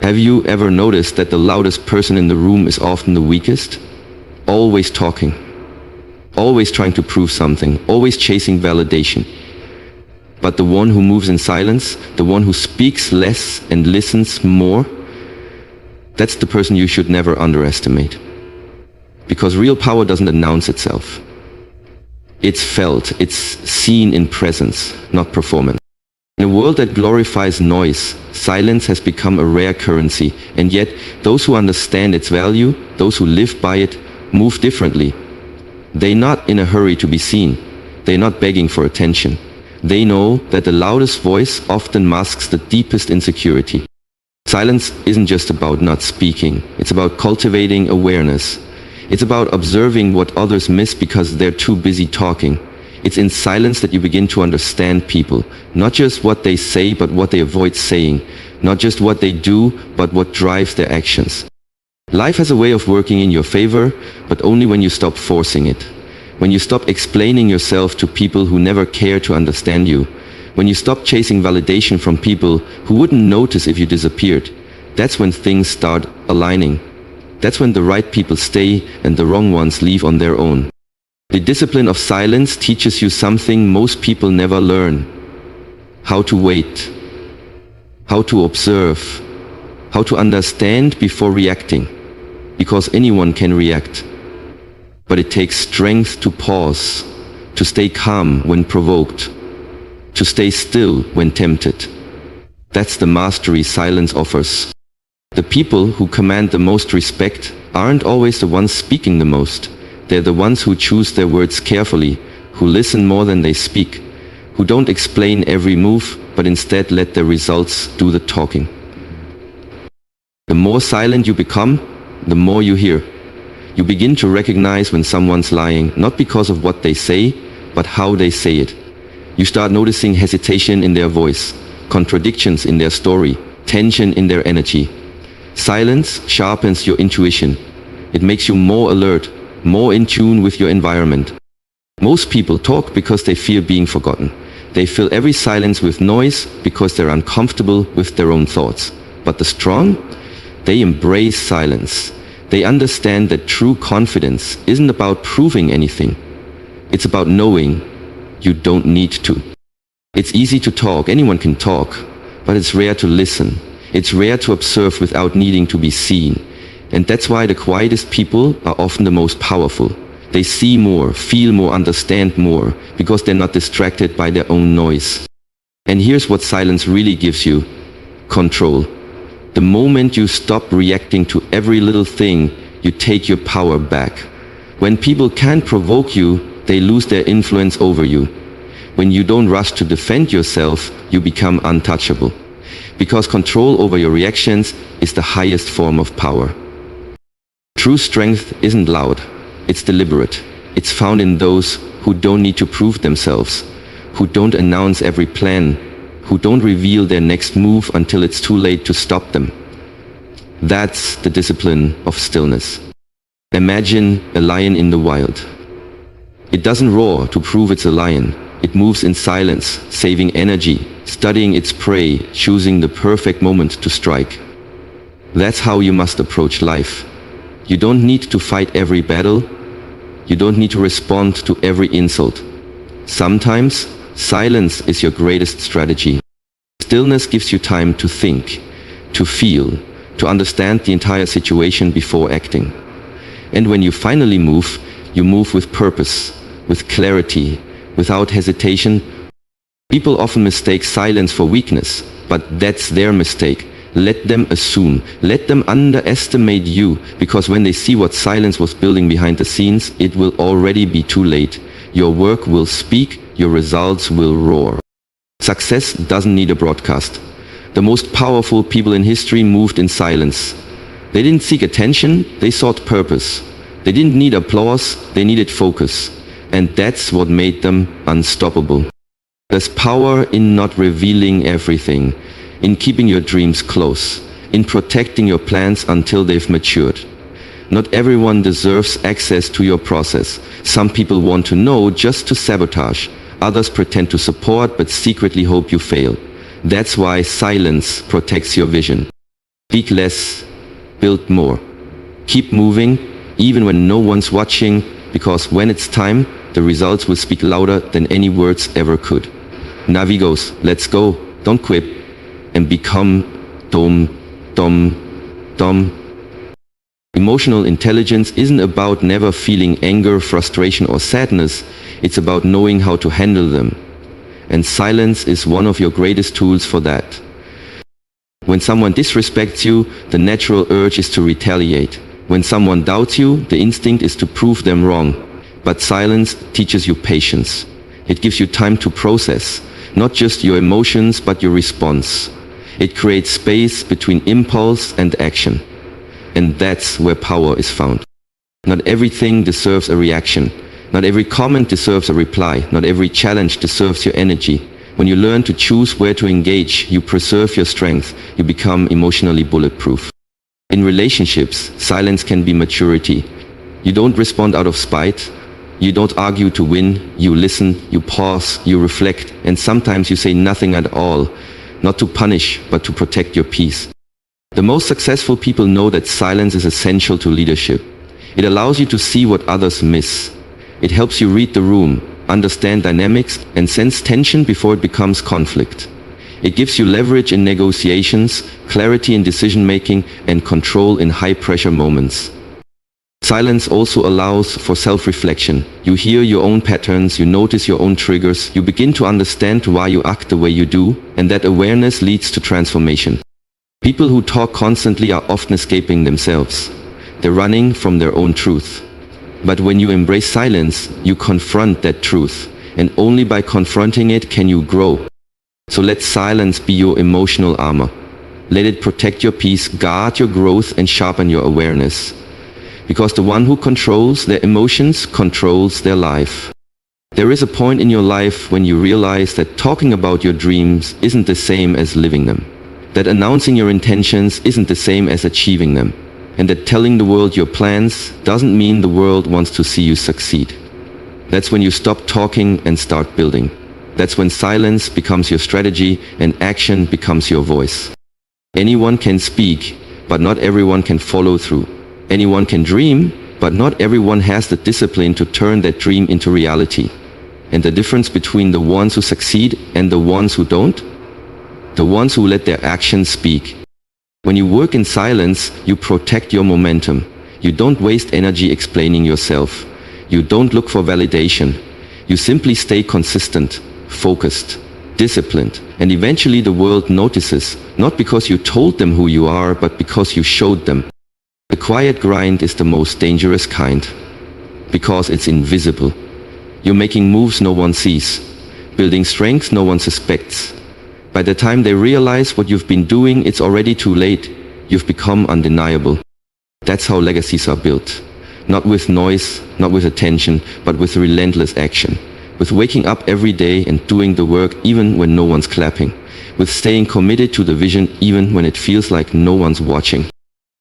Have you ever noticed that the loudest person in the room is often the weakest? Always talking. Always trying to prove something. Always chasing validation. But the one who moves in silence, the one who speaks less and listens more, that's the person you should never underestimate. Because real power doesn't announce itself. It's felt, it's seen in presence, not performance. In a world that glorifies noise, silence has become a rare currency, and yet those who understand its value, those who live by it, move differently. They're not in a hurry to be seen. They're not begging for attention. They know that the loudest voice often masks the deepest insecurity. Silence isn't just about not speaking. It's about cultivating awareness. It's about observing what others miss because they're too busy talking. It's in silence that you begin to understand people, not just what they say, but what they avoid saying, not just what they do, but what drives their actions. Life has a way of working in your favor, but only when you stop forcing it. When you stop explaining yourself to people who never care to understand you. When you stop chasing validation from people who wouldn't notice if you disappeared. That's when things start aligning. That's when the right people stay and the wrong ones leave on their own. The discipline of silence teaches you something most people never learn. How to wait. How to observe. How to understand before reacting. Because anyone can react. But it takes strength to pause, to stay calm when provoked, to stay still when tempted. That's the mastery silence offers. The people who command the most respect aren't always the ones speaking the most. They're the ones who choose their words carefully, who listen more than they speak, who don't explain every move, but instead let their results do the talking. The more silent you become, the more you hear. You begin to recognize when someone's lying, not because of what they say, but how they say it. You start noticing hesitation in their voice, contradictions in their story, tension in their energy. Silence sharpens your intuition. It makes you more alert, more in tune with your environment. Most people talk because they fear being forgotten. They fill every silence with noise because they're uncomfortable with their own thoughts. But the strong, they embrace silence. They understand that true confidence isn't about proving anything. It's about knowing you don't need to. It's easy to talk, anyone can talk, but it's rare to listen. It's rare to observe without needing to be seen. And that's why the quietest people are often the most powerful. They see more, feel more, understand more, because they're not distracted by their own noise. And here's what silence really gives you: control. The moment you stop reacting to every little thing, you take your power back. When people can't provoke you, they lose their influence over you. When you don't rush to defend yourself, you become untouchable. Because control over your reactions is the highest form of power. True strength isn't loud, it's deliberate. It's found in those who don't need to prove themselves, who don't announce every plan, who don't reveal their next move until it's too late to stop them. That's the discipline of stillness. Imagine a lion in the wild. It doesn't roar to prove it's a lion. It moves in silence, saving energy, studying its prey, choosing the perfect moment to strike. That's how you must approach life. You don't need to fight every battle. You don't need to respond to every insult. Sometimes, silence is your greatest strategy. Stillness gives you time to think, to feel, to understand the entire situation before acting. And when you finally move, you move with purpose, with clarity, without hesitation. People often mistake silence for weakness, but that's their mistake. Let them assume, let them underestimate you, because when they see what silence was building behind the scenes, it will already be too late. Your work will speak, your results will roar. Success doesn't need a broadcast. The most powerful people in history moved in silence. They didn't seek attention, they sought purpose. They didn't need applause, they needed focus. And that's what made them unstoppable. There's power in not revealing everything, in keeping your dreams close, in protecting your plans until they've matured. Not everyone deserves access to your process. Some people want to know just to sabotage. Others pretend to support but secretly hope you fail. That's why silence protects your vision. Speak less, build more. Keep moving, even when no one's watching, because when it's time, the results will speak louder than any words ever could. Navigos, let's go, don't quit, and become dom, dom, dom. Emotional intelligence isn't about never feeling anger, frustration, or sadness. It's about knowing how to handle them. And silence is one of your greatest tools for that. When someone disrespects you, the natural urge is to retaliate. When someone doubts you, the instinct is to prove them wrong. But silence teaches you patience. It gives you time to process, not just your emotions, but your response. It creates space between impulse and action. And that's where power is found. Not everything deserves a reaction. Not every comment deserves a reply. Not every challenge deserves your energy. When you learn to choose where to engage, you preserve your strength. You become emotionally bulletproof. In relationships, silence can be maturity. You don't respond out of spite. You don't argue to win. You listen, you pause, you reflect, and sometimes you say nothing at all. Not to punish, but to protect your peace. The most successful people know that silence is essential to leadership. It allows you to see what others miss. It helps you read the room, understand dynamics, and sense tension before it becomes conflict. It gives you leverage in negotiations, clarity in decision-making, and control in high-pressure moments. Silence also allows for self-reflection. You hear your own patterns, you notice your own triggers, you begin to understand why you act the way you do, and that awareness leads to transformation. People who talk constantly are often escaping themselves. They're running from their own truth. But when you embrace silence, you confront that truth, and only by confronting it can you grow. So let silence be your emotional armor. Let it protect your peace, guard your growth, and sharpen your awareness. Because the one who controls their emotions controls their life. There is a point in your life when you realize that talking about your dreams isn't the same as living them. That announcing your intentions isn't the same as achieving them. And that telling the world your plans doesn't mean the world wants to see you succeed. That's when you stop talking and start building. That's when silence becomes your strategy and action becomes your voice. Anyone can speak, but not everyone can follow through. Anyone can dream, but not everyone has the discipline to turn that dream into reality. And the difference between the ones who succeed and the ones who don't? The ones who let their actions speak. When you work in silence, you protect your momentum. You don't waste energy explaining yourself. You don't look for validation. You simply stay consistent, focused, disciplined, and eventually the world notices, not because you told them who you are, but because you showed them. The quiet grind is the most dangerous kind, because it's invisible. You're making moves no one sees, building strength no one suspects. By the time they realize what you've been doing, it's already too late. You've become undeniable. That's how legacies are built. Not with noise, not with attention, but with relentless action. With waking up every day and doing the work even when no one's clapping. With staying committed to the vision even when it feels like no one's watching.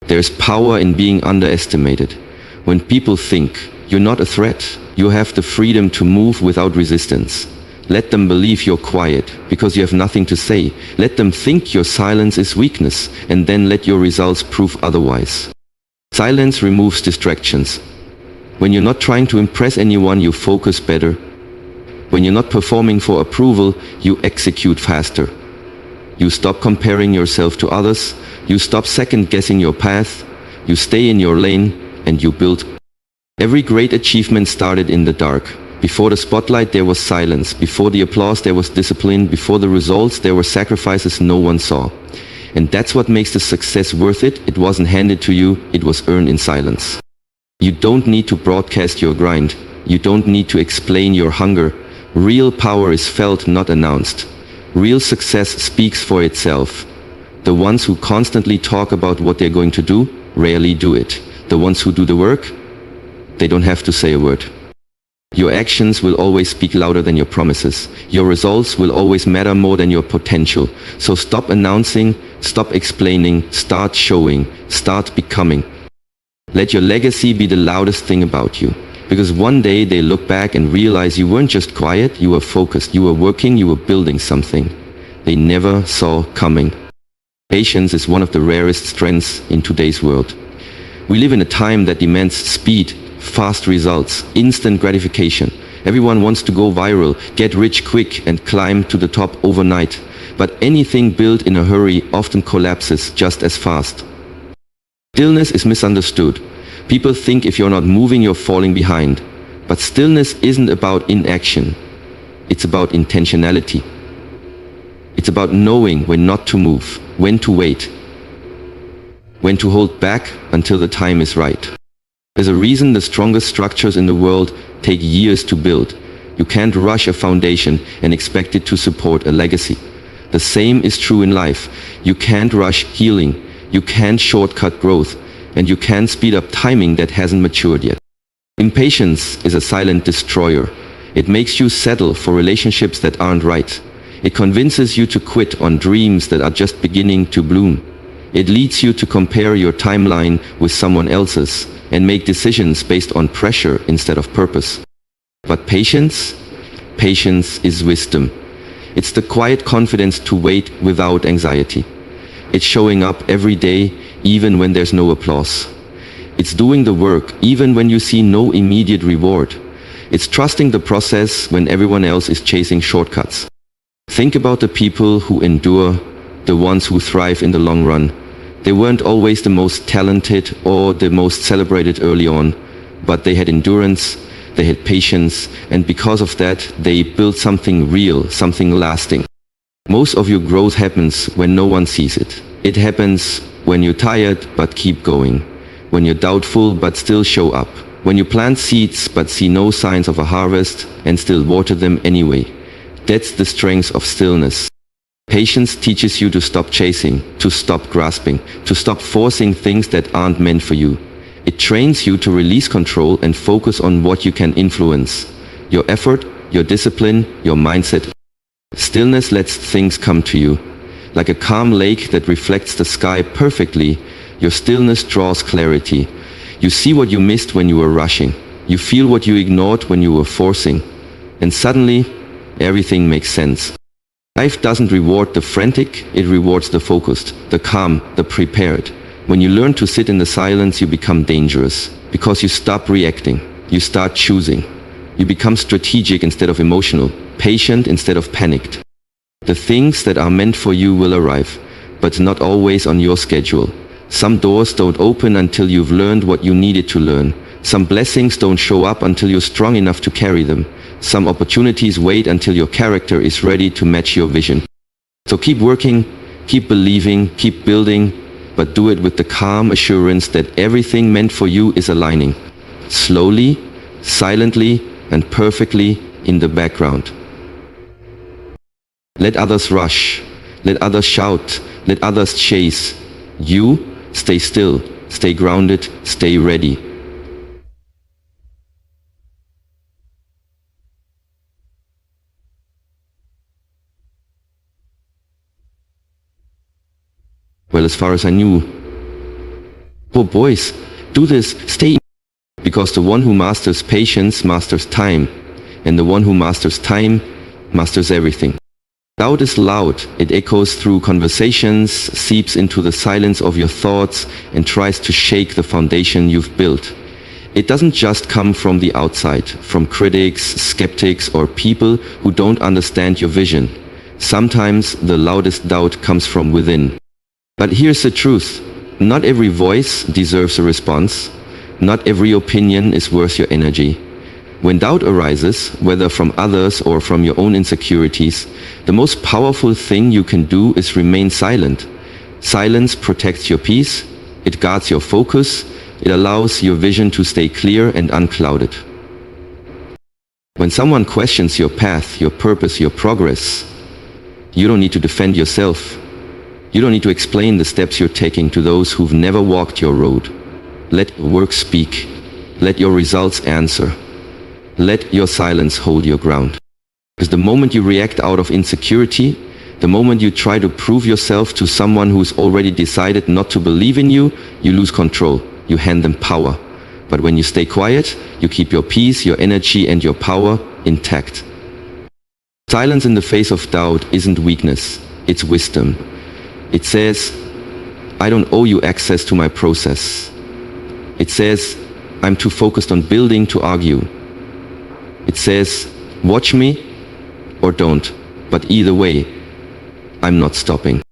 There's power in being underestimated. When people think you're not a threat, you have the freedom to move without resistance. Let them believe you're quiet because you have nothing to say. Let them think your silence is weakness, and then let your results prove otherwise. Silence removes distractions. When you're not trying to impress anyone, you focus better. When you're not performing for approval, you execute faster. You stop comparing yourself to others. You stop second-guessing your path. You stay in your lane, and you build. Every great achievement started in the dark. Before the spotlight, there was silence. Before the applause, there was discipline. Before the results, there were sacrifices no one saw. And that's what makes the success worth it. It wasn't handed to you, it was earned in silence. You don't need to broadcast your grind. You don't need to explain your hunger. Real power is felt, not announced. Real success speaks for itself. The ones who constantly talk about what they're going to do rarely do it. The ones who do the work, they don't have to say a word. Your actions will always speak louder than your promises. Your results will always matter more than your potential. So stop announcing, stop explaining, start showing, start becoming. Let your legacy be the loudest thing about you. Because one day they look back and realize you weren't just quiet, you were focused, you were working, you were building something they never saw coming. Patience is one of the rarest strengths in today's world. We live in a time that demands speed, fast results, instant gratification. Everyone wants to go viral, get rich quick, and climb to the top overnight. But anything built in a hurry often collapses just as fast. Stillness is misunderstood. People think if you're not moving, you're falling behind. But stillness isn't about inaction. It's about intentionality. It's about knowing when not to move, when to wait, when to hold back until the time is right. There's a reason the strongest structures in the world take years to build. You can't rush a foundation and expect it to support a legacy. The same is true in life. You can't rush healing, you can't shortcut growth, and you can't speed up timing that hasn't matured yet. Impatience is a silent destroyer. It makes you settle for relationships that aren't right. It convinces you to quit on dreams that are just beginning to bloom. It leads you to compare your timeline with someone else's and make decisions based on pressure instead of purpose. But patience is wisdom. It's the quiet confidence to wait without anxiety. It's showing up every day, even when there's no applause. It's doing the work, even when you see no immediate reward. It's trusting the process when everyone else is chasing shortcuts. Think about the people who endure, the ones who thrive in the long run. They weren't always the most talented or the most celebrated early on, but they had endurance, they had patience, and because of that, they built something real, something lasting. Most of your growth happens when no one sees it. It happens when you're tired but keep going, when you're doubtful but still show up, when you plant seeds but see no signs of a harvest and still water them anyway. That's the strength of stillness. Patience teaches you to stop chasing, to stop grasping, to stop forcing things that aren't meant for you. It trains you to release control and focus on what you can influence. Your effort, your discipline, your mindset. Stillness lets things come to you. Like a calm lake that reflects the sky perfectly, your stillness draws clarity. You see what you missed when you were rushing. You feel what you ignored when you were forcing. And suddenly, everything makes sense. Life doesn't reward the frantic, it rewards the focused, the calm, the prepared. When you learn to sit in the silence, you become dangerous. Because you stop reacting. You start choosing. You become strategic instead of emotional, patient instead of panicked. The things that are meant for you will arrive, but not always on your schedule. Some doors don't open until you've learned what you needed to learn. Some blessings don't show up until you're strong enough to carry them. Some opportunities wait until your character is ready to match your vision. So keep working, keep believing, keep building, but do it with the calm assurance that everything meant for you is aligning. Slowly, silently, and perfectly in the background. Let others rush, let others shout, let others chase. You stay still, stay grounded, stay ready. Well, as far as I knew. Oh boys, do this, stay. Because the one who masters patience masters time, and the one who masters time masters everything. Doubt is loud, it echoes through conversations, seeps into the silence of your thoughts, and tries to shake the foundation you've built. It doesn't just come from the outside, from critics, skeptics, or people who don't understand your vision. Sometimes the loudest doubt comes from within. But here's the truth. Not every voice deserves a response. Not every opinion is worth your energy. When doubt arises, whether from others or from your own insecurities, the most powerful thing you can do is remain silent. Silence protects your peace, it guards your focus, it allows your vision to stay clear and unclouded. When someone questions your path, your purpose, your progress, you don't need to defend yourself. You don't need to explain the steps you're taking to those who've never walked your road. Let your work speak. Let your results answer. Let your silence hold your ground. Because the moment you react out of insecurity, the moment you try to prove yourself to someone who's already decided not to believe in you, you lose control. You hand them power. But when you stay quiet, you keep your peace, your energy, and your power intact. Silence in the face of doubt isn't weakness, it's wisdom. It says, I don't owe you access to my process. It says, I'm too focused on building to argue. It says, watch me or don't, but either way, I'm not stopping.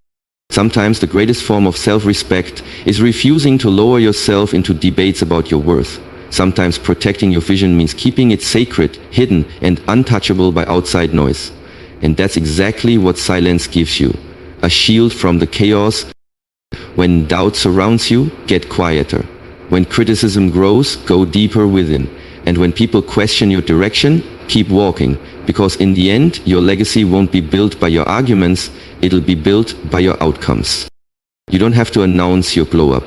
Sometimes the greatest form of self-respect is refusing to lower yourself into debates about your worth. Sometimes protecting your vision means keeping it sacred, hidden, and untouchable by outside noise. And that's exactly what silence gives you. A shield from the chaos. When doubt surrounds you, get quieter. When criticism grows, go deeper within. And when people question your direction, keep walking. Because in the end, your legacy won't be built by your arguments, it'll be built by your outcomes. You don't have to announce your glow up.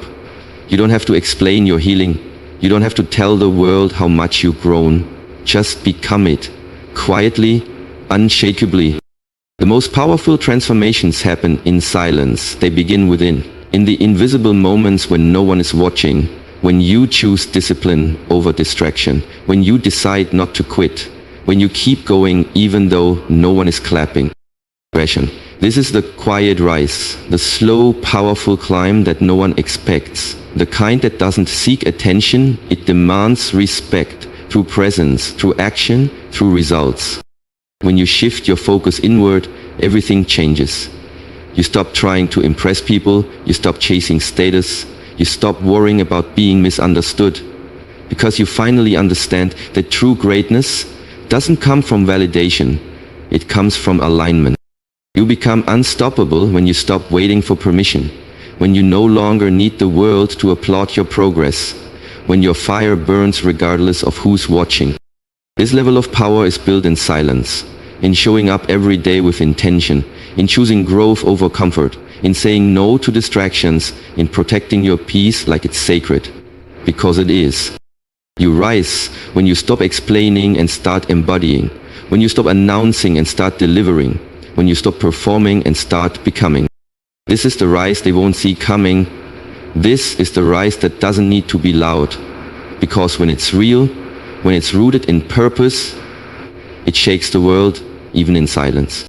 You don't have to explain your healing. You don't have to tell the world how much you've grown. Just become it. Quietly, unshakably. The most powerful transformations happen in silence. They begin within. In the invisible moments when no one is watching. When you choose discipline over distraction. When you decide not to quit. When you keep going even though no one is clapping. This is the quiet rise, the slow, powerful climb that no one expects. The kind that doesn't seek attention, it demands respect, through presence, through action, through results. When you shift your focus inward, everything changes. You stop trying to impress people, you stop chasing status, you stop worrying about being misunderstood. Because you finally understand that true greatness doesn't come from validation, it comes from alignment. You become unstoppable when you stop waiting for permission, when you no longer need the world to applaud your progress, when your fire burns regardless of who's watching. This level of power is built in silence, in showing up every day with intention, in choosing growth over comfort, in saying no to distractions, in protecting your peace like it's sacred, because it is. You rise when you stop explaining and start embodying, when you stop announcing and start delivering, when you stop performing and start becoming. This is the rise they won't see coming. This is the rise that doesn't need to be loud. Because when it's real, when it's rooted in purpose, it shakes the world, even in silence.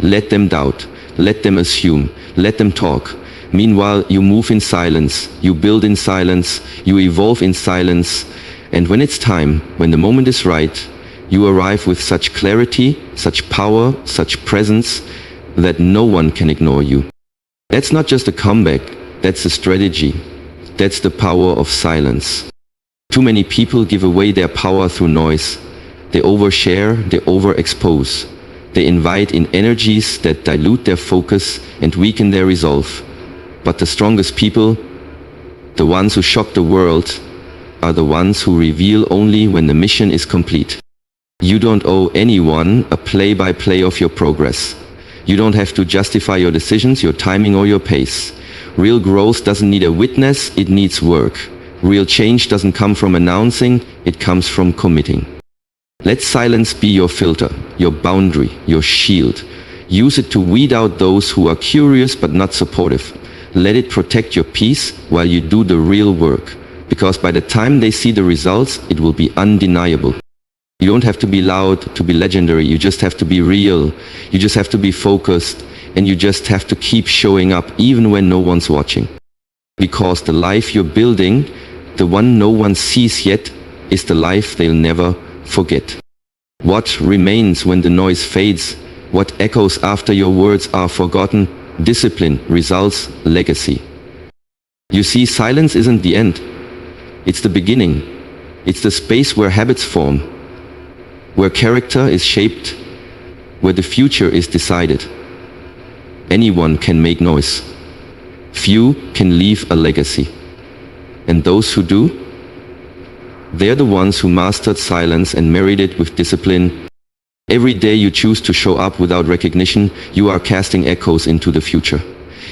Let them doubt, let them assume, let them talk. Meanwhile, you move in silence, you build in silence, you evolve in silence, and when it's time, when the moment is right, you arrive with such clarity, such power, such presence, that no one can ignore you. That's not just a comeback, that's a strategy. That's the power of silence. Too many people give away their power through noise. They overshare, they overexpose. They invite in energies that dilute their focus and weaken their resolve. But the strongest people, the ones who shock the world, are the ones who reveal only when the mission is complete. You don't owe anyone a play-by-play of your progress. You don't have to justify your decisions, your timing, or your pace. Real growth doesn't need a witness, it needs work. Real change doesn't come from announcing, it comes from committing. Let silence be your filter, your boundary, your shield. Use it to weed out those who are curious but not supportive. Let it protect your peace while you do the real work. Because by the time they see the results, it will be undeniable. You don't have to be loud to be legendary, you just have to be real. You just have to be focused, and you just have to keep showing up even when no one's watching. Because the life you're building, the one no one sees yet, is the life they'll never forget. What remains when the noise fades? What echoes after your words are forgotten? Discipline, results, legacy. You see, silence isn't the end. It's the beginning. It's the space where habits form, where character is shaped, where the future is decided. Anyone can make noise. Few can leave a legacy. And those who do, they're the ones who mastered silence and married it with discipline. Every day you choose to show up without recognition, you are casting echoes into the future.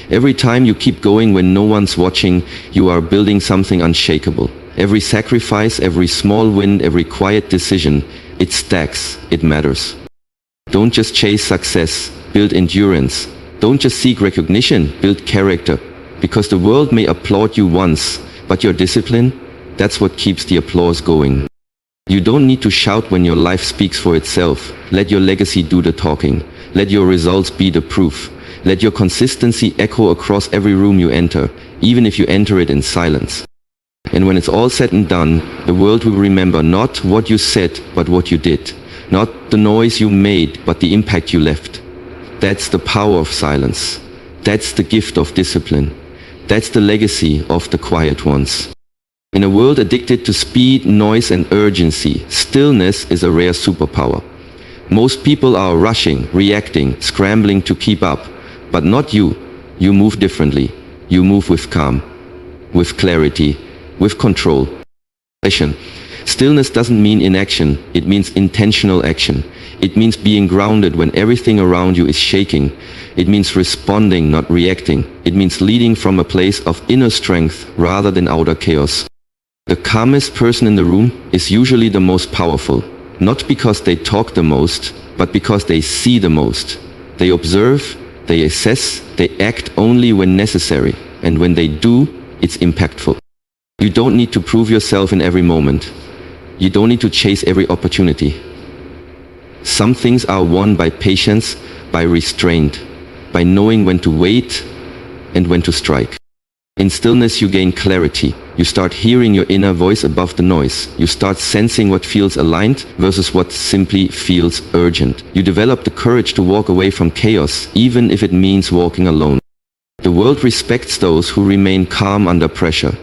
Every time you keep going when no one's watching, you are building something unshakable. Every sacrifice, every small win, every quiet decision, it stacks, it matters. Don't just chase success, build endurance. Don't just seek recognition, build character. Because the world may applaud you once, but your discipline, that's what keeps the applause going. You don't need to shout when your life speaks for itself. Let your legacy do the talking. Let your results be the proof. Let your consistency echo across every room you enter, even if you enter it in silence. And when it's all said and done, the world will remember not what you said, but what you did. Not the noise you made, but the impact you left. That's the power of silence. That's the gift of discipline. That's the legacy of the quiet ones. In a world addicted to speed, noise, and urgency, stillness is a rare superpower. Most people are rushing, reacting, scrambling to keep up. But not you. You move differently. You move with calm, with clarity, with control. Stillness doesn't mean inaction, it means intentional action. It means being grounded when everything around you is shaking. It means responding, not reacting. It means leading from a place of inner strength rather than outer chaos. The calmest person in the room is usually the most powerful, not because they talk the most, but because they see the most. They observe, they assess, they act only when necessary, and when they do, it's impactful. You don't need to prove yourself in every moment. You don't need to chase every opportunity. Some things are won by patience, by restraint, by knowing when to wait and when to strike. In stillness you gain clarity. You start hearing your inner voice above the noise. You start sensing what feels aligned versus what simply feels urgent. You develop the courage to walk away from chaos, even if it means walking alone. The world respects those who remain calm under pressure.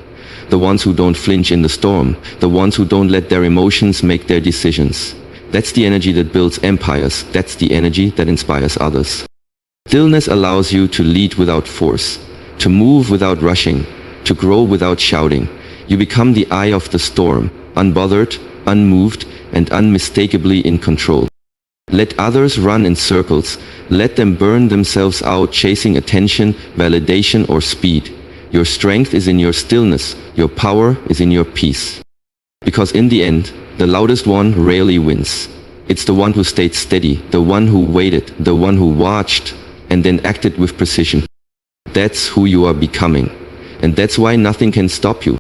The ones who don't flinch in the storm. The ones who don't let their emotions make their decisions. That's the energy that builds empires. That's the energy that inspires others. Stillness allows you to lead without force, to move without rushing, to grow without shouting. You become the eye of the storm, unbothered, unmoved, and unmistakably in control. Let others run in circles. Let them burn themselves out chasing attention, validation, or speed. Your strength is in your stillness. Your power is in your peace. Because in the end, the loudest one rarely wins. It's the one who stayed steady, the one who waited, the one who watched, and then acted with precision. That's who you are becoming. And that's why nothing can stop you.